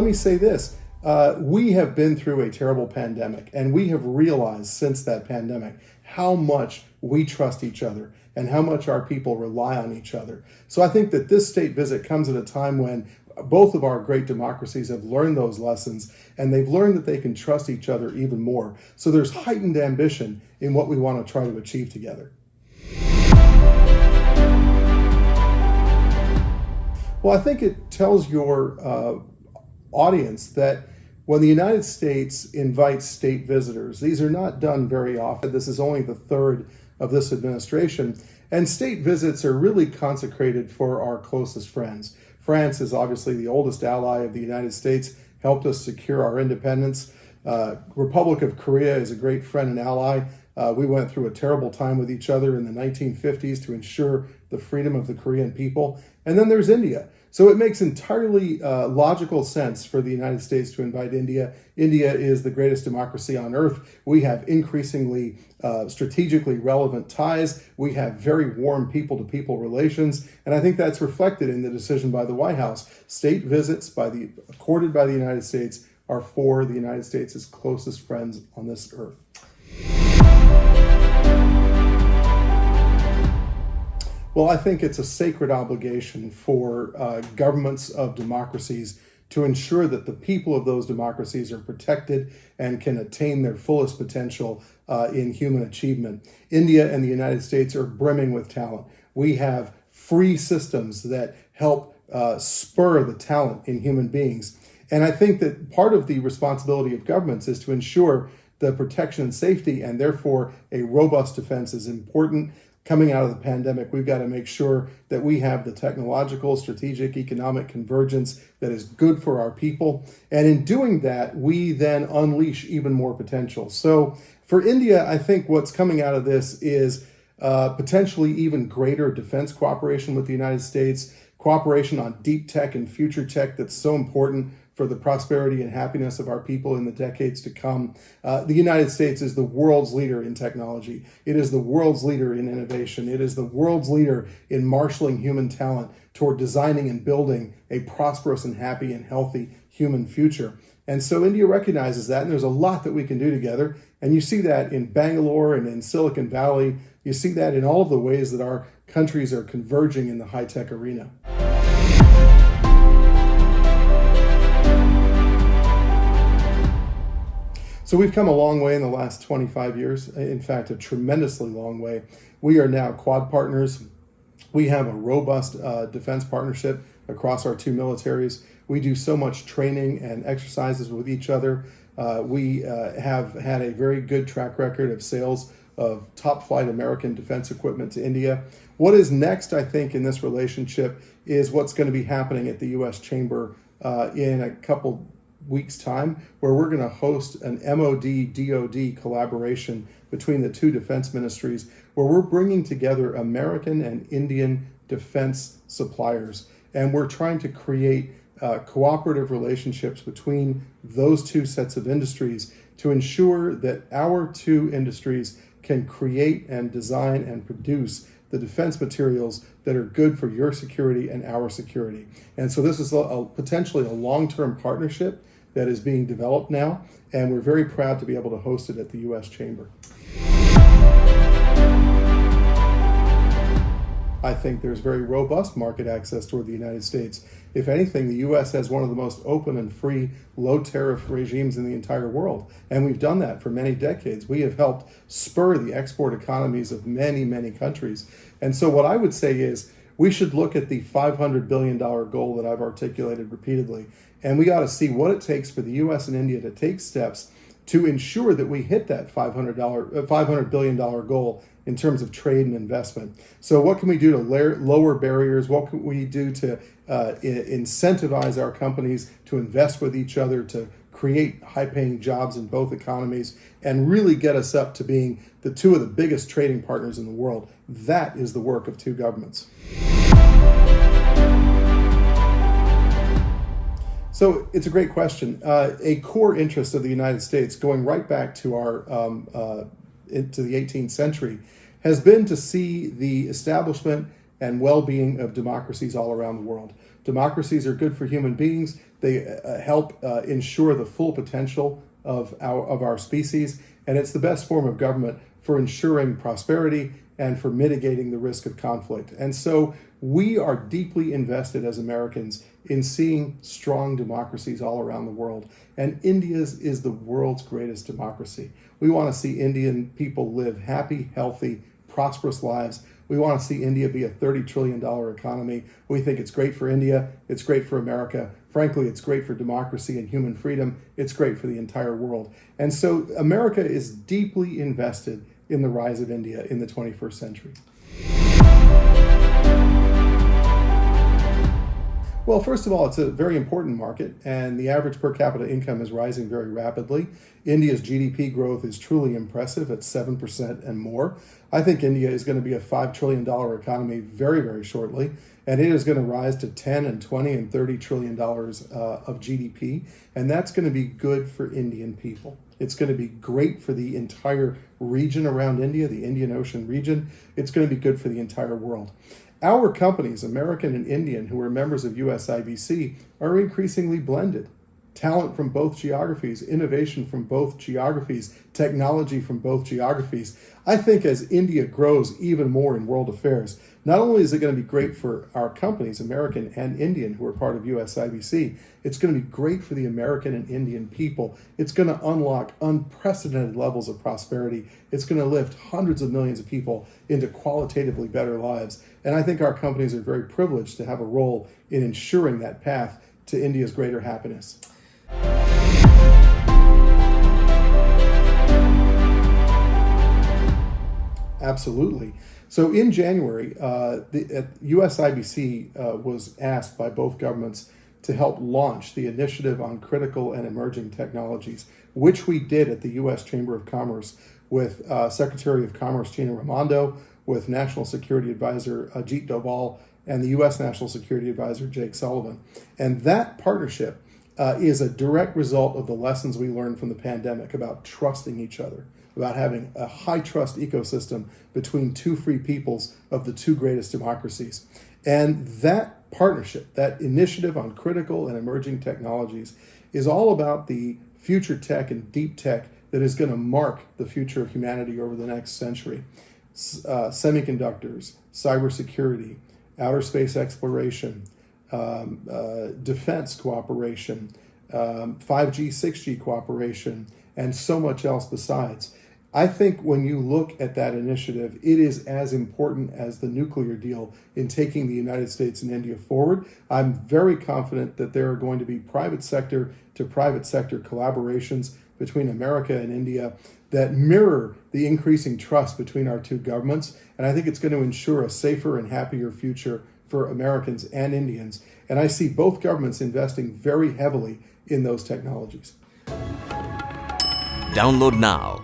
let me say this. We have been through a terrible pandemic, and we have realized since that pandemic how much we trust each other and how much our people rely on each other. So I think that this state visit comes at a time when both of our great democracies have learned those lessons, and they've learned that they can trust each other even more. So there's heightened ambition in what we want to try to achieve together. Well, I think it tells your audience that when the United States invites state visitors, these are not done very often. This is only the third of this administration. And state visits are really consecrated for our closest friends. France is obviously the oldest ally of the United States, helped us secure our independence. Republic of Korea is a great friend and ally. We went through a terrible time with each other in the 1950s to ensure the freedom of the Korean people. And then there's India. So it makes entirely logical sense for the United States to invite India. India is the greatest democracy on earth. We have increasingly strategically relevant ties. We have very warm people-to-people relations. And I think that's reflected in the decision by the White House. State visits accorded by the United States are for the United States' closest friends on this earth. Well, I think it's a sacred obligation for governments of democracies to ensure that the people of those democracies are protected and can attain their fullest potential in human achievement. India and the United States are brimming with talent. We have free systems that help spur the talent in human beings. And I think that part of the responsibility of governments is to ensure the protection and safety, and therefore a robust defense is important. Coming out of the pandemic, we've got to make sure that we have the technological, strategic, economic convergence that is good for our people. And in doing that, we then unleash even more potential. So for India, I think what's coming out of this is potentially even greater defense cooperation with the United States, cooperation on deep tech and future tech that's so important for the prosperity and happiness of our people in the decades to come. The United States is the world's leader in technology. It is the world's leader in innovation. It is the world's leader in marshaling human talent toward designing and building a prosperous and happy and healthy human future. And so India recognizes that, and there's a lot that we can do together. And you see that in Bangalore and in Silicon Valley. You see that in all of the ways that our countries are converging in the high-tech arena. So we've come a long way in the last 25 years. In fact, a tremendously long way. We are now Quad partners. We have a robust defense partnership across our two militaries. We do so much training and exercises with each other. We have had a very good track record of sales of top flight American defense equipment to India. What is next, I think, in this relationship is what's going to be happening at the U.S. Chamber in a couple weeks' time, where we're going to host an MOD-DOD collaboration between the two defense ministries, where we're bringing together American and Indian defense suppliers. And we're trying to create cooperative relationships between those two sets of industries to ensure that our two industries can create and design and produce the defense materials that are good for your security and our security. And so this is potentially a long-term partnership that is being developed now, and we're very proud to be able to host it at the U.S. Chamber. I think there's very robust market access toward the United States. If anything, the U.S. has one of the most open and free, low-tariff regimes in the entire world, and we've done that for many decades. We have helped spur the export economies of many, many countries. And so what I would say is we should look at the $500 billion goal that I've articulated repeatedly, and we got to see what it takes for the U.S. and India to take steps to ensure that we hit that $500 billion goal in terms of trade and investment. So what can we do to lower barriers? What can we do to incentivize our companies to invest with each other, to create high-paying jobs in both economies, and really get us up to being the two of the biggest trading partners in the world? That is the work of two governments. So it's a great question. A core interest of the United States, going right back to into the 18th century, has been to see the establishment and well-being of democracies all around the world. Democracies are good for human beings. They help ensure the full potential of our species, and it's the best form of government for ensuring prosperity and for mitigating the risk of conflict. And so we are deeply invested as Americans in seeing strong democracies all around the world. And India's is the world's greatest democracy. We want to see Indian people live happy, healthy, prosperous lives. We want to see India be a $30 trillion economy. We think it's great for India. It's great for America. Frankly, it's great for democracy and human freedom. It's great for the entire world. And so America is deeply invested in the rise of India in the 21st century. Well, first of all, it's a very important market, and the average per capita income is rising very rapidly. India's GDP growth is truly impressive at 7% and more. I think India is going to be a $5 trillion economy very, very shortly, and it is going to rise to 10 and 20 and $30 trillion of GDP, and that's going to be good for Indian people. It's going to be great for the entire region around India, the Indian Ocean region. It's going to be good for the entire world. Our companies, American and Indian, who are members of USIBC, are increasingly blended. Talent from both geographies, innovation from both geographies, technology from both geographies. I think as India grows even more in world affairs, not only is it going to be great for our companies, American and Indian, who are part of USIBC, it's going to be great for the American and Indian people. It's going to unlock unprecedented levels of prosperity. It's going to lift hundreds of millions of people into qualitatively better lives. And I think our companies are very privileged to have a role in ensuring that path to India's greater happiness. Absolutely. So in January, USIBC was asked by both governments to help launch the Initiative on Critical and Emerging Technologies, which we did at the U.S. Chamber of Commerce with Secretary of Commerce Gina Raimondo, with National Security Advisor Ajit Doval, and the U.S. National Security Advisor Jake Sullivan. And that partnership is a direct result of the lessons we learned from the pandemic about trusting each other, about having a high trust ecosystem between two free peoples of the two greatest democracies. And that partnership, that initiative on critical and emerging technologies, is all about the future tech and deep tech that is going to mark the future of humanity over the next century. Semiconductors, cybersecurity, outer space exploration, defense cooperation, 5G, 6G cooperation, and so much else besides. I think when you look at that initiative, it is as important as the nuclear deal in taking the United States and India forward. I'm very confident that there are going to be private sector to private sector collaborations between America and India that mirror the increasing trust between our two governments. And I think it's going to ensure a safer and happier future for Americans and Indians. And I see both governments investing very heavily in those technologies. Download now